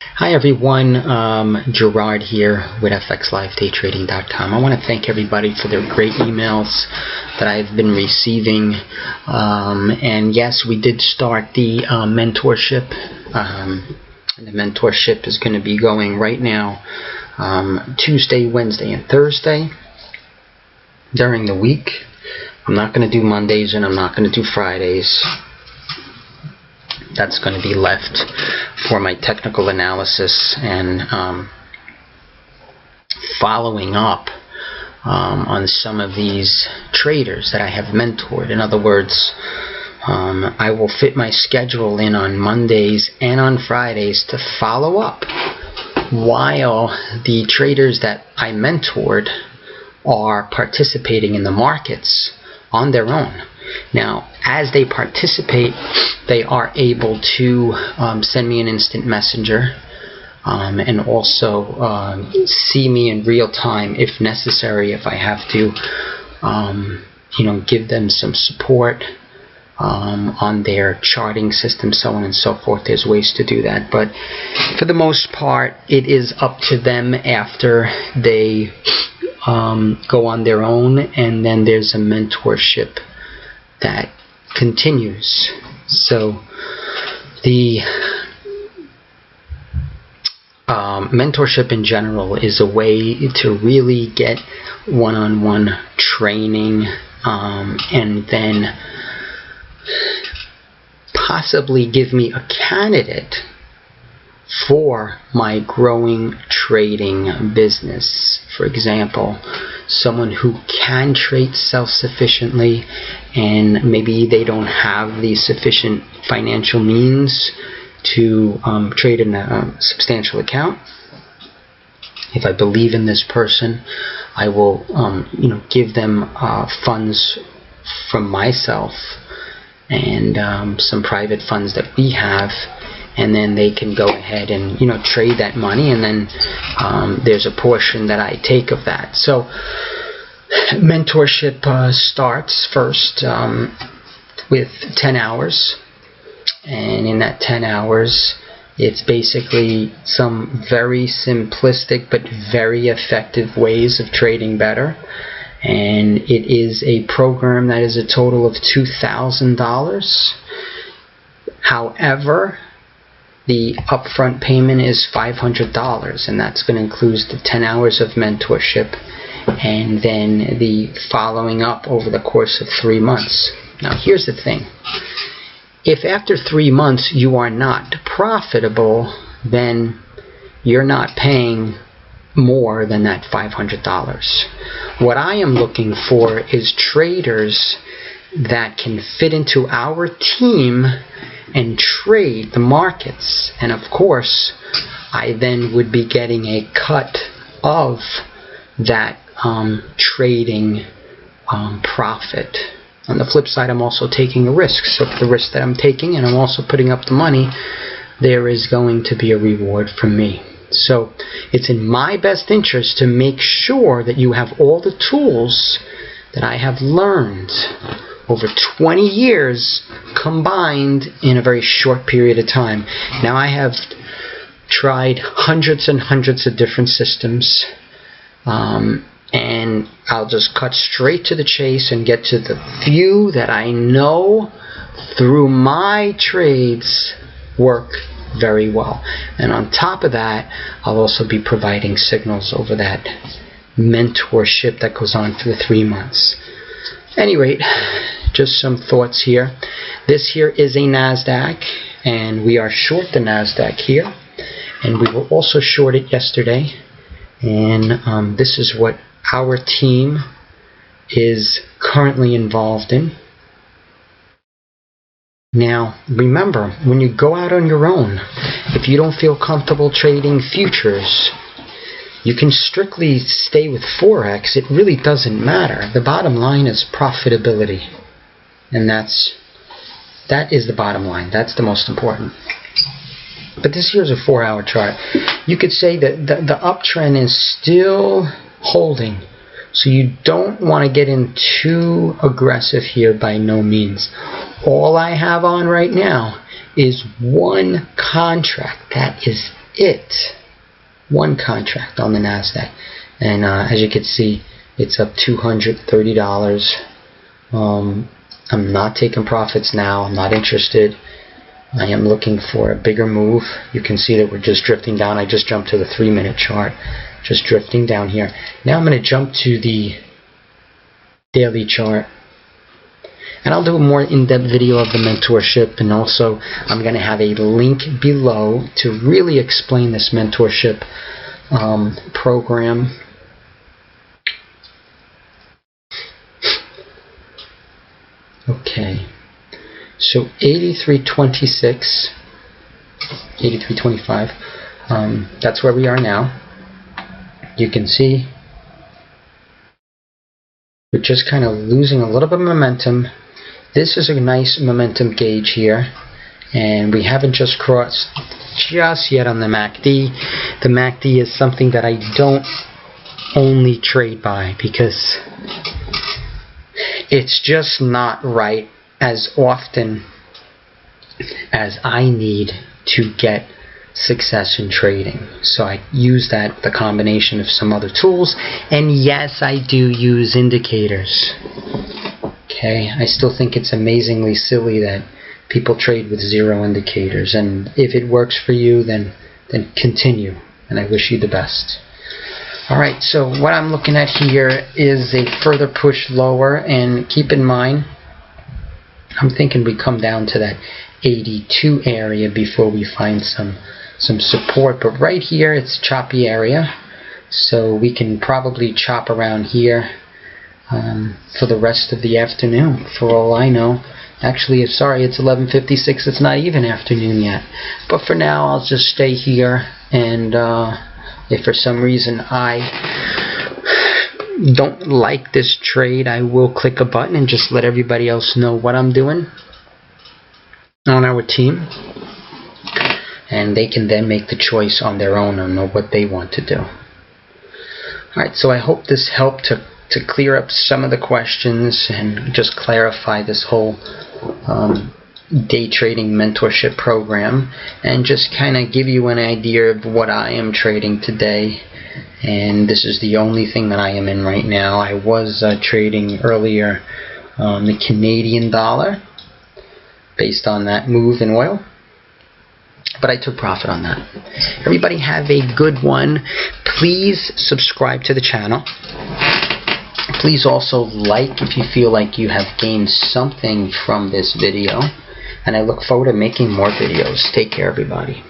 Hi everyone, Gerard here with FXLiveDayTrading.com. I want to thank everybody for their great emails that I've been receiving. And yes, we did start the mentorship. The mentorship is going to be going right now, Tuesday, Wednesday, and Thursday during the week. I'm not going to do Mondays and I'm not going to do Fridays. That's going to be left for my technical analysis and following up on some of these traders that I have mentored. In other words, I will fit my schedule in on Mondays and on Fridays to follow up while the traders that I mentored are participating in the markets on their own. Now, as they participate, they are able to send me an instant messenger and also see me in real time if necessary, if I have to, give them some support on their charting system, so on and so forth. There's ways to do that, but for the most part, it is up to them after they go on their own, and then there's a mentorship that continues. So the mentorship in general is a way to really get one-on-one training and then possibly give me a candidate for my growing trading business. For example, someone who can trade self-sufficiently and maybe they don't have the sufficient financial means to trade in a substantial account. If I believe in this person, I will give them funds from myself and some private funds that we have, and then they can go ahead and trade that money, and then there's a portion that I take of that. So mentorship starts first with 10 hours, and in that 10 hours it's basically some very simplistic but very effective ways of trading better. And it is a program that is a total of $2,000. However, the upfront payment is $500, and that's going to include the 10 hours of mentorship and then the following up over the course of 3 months. Now, here's the thing. If after 3 months you are not profitable, then you're not paying more than that $500. What I am looking for is traders that can fit into our team and trade the markets, and of course I then would be getting a cut of that trading profit. On the flip side, I'm also taking a risk, so for the risk that I'm taking and I'm also putting up the money, there is going to be a reward from me. So it's in my best interest to make sure that you have all the tools that I have learned over 20 years combined in a very short period of time. Now, I have tried hundreds and hundreds of different systems, and I'll just cut straight to the chase and get to the few that I know through my trades work very well. And on top of that, I'll also be providing signals over that mentorship that goes on for the 3 months. At any rate, just some thoughts here. This here is a Nasdaq, and we are short the Nasdaq here, and we were also short it yesterday. And this is what our team is currently involved in. Now, remember, when you go out on your own, if you don't feel comfortable trading futures, you can strictly stay with Forex. It really doesn't matter. The bottom line is profitability. And that is the bottom line. That's the most important. But this here's a 4-hour chart. You could say that the uptrend is still holding. So you don't want to get in too aggressive here by no means. All I have on right now is one contract. That is one contract on the Nasdaq, and as you can see, it's up $230. I'm not taking profits now. I'm not interested. I am looking for a bigger move. You can see that we're just drifting down. I just jumped to the 3-minute chart, just drifting down here. Now I'm going to jump to the daily chart, and I'll do a more in-depth video of the mentorship, and also I'm going to have a link below to really explain this mentorship program. Okay, so 83.26, 83.25, that's where we are now. You can see we're just kind of losing a little bit of momentum. This is a nice momentum gauge here, and we haven't just crossed just yet on the MACD. The MACD is something that I don't only trade by, because it's just not right as often as I need to get success in trading. So I use that with a combination of some other tools, and yes, I do use indicators. Okay, I still think it's amazingly silly that people trade with 0 indicators, and if it works for you, then continue, and I wish you the best. Alright, so what I'm looking at here is a further push lower, and keep in mind, I'm thinking we come down to that 82 area before we find some support, but right here it's a choppy area, so we can probably chop around here for the rest of the afternoon, for all I know. Actually, sorry, it's 11:56, it's not even afternoon yet, but for now I'll just stay here, and if for some reason I don't like this trade, I will click a button and just let everybody else know what I'm doing on our team, and they can then make the choice on their own and know what they want to do. Alright, so I hope this helped to clear up some of the questions and just clarify this whole day trading mentorship program, and just kind of give you an idea of what I am trading today. And this is the only thing that I am in right now. I was trading earlier the Canadian dollar based on that move in oil, but I took profit on that. Everybody have a good one. Please subscribe to the channel. Please also like if you feel like you have gained something from this video, and I look forward to making more videos. Take care, everybody.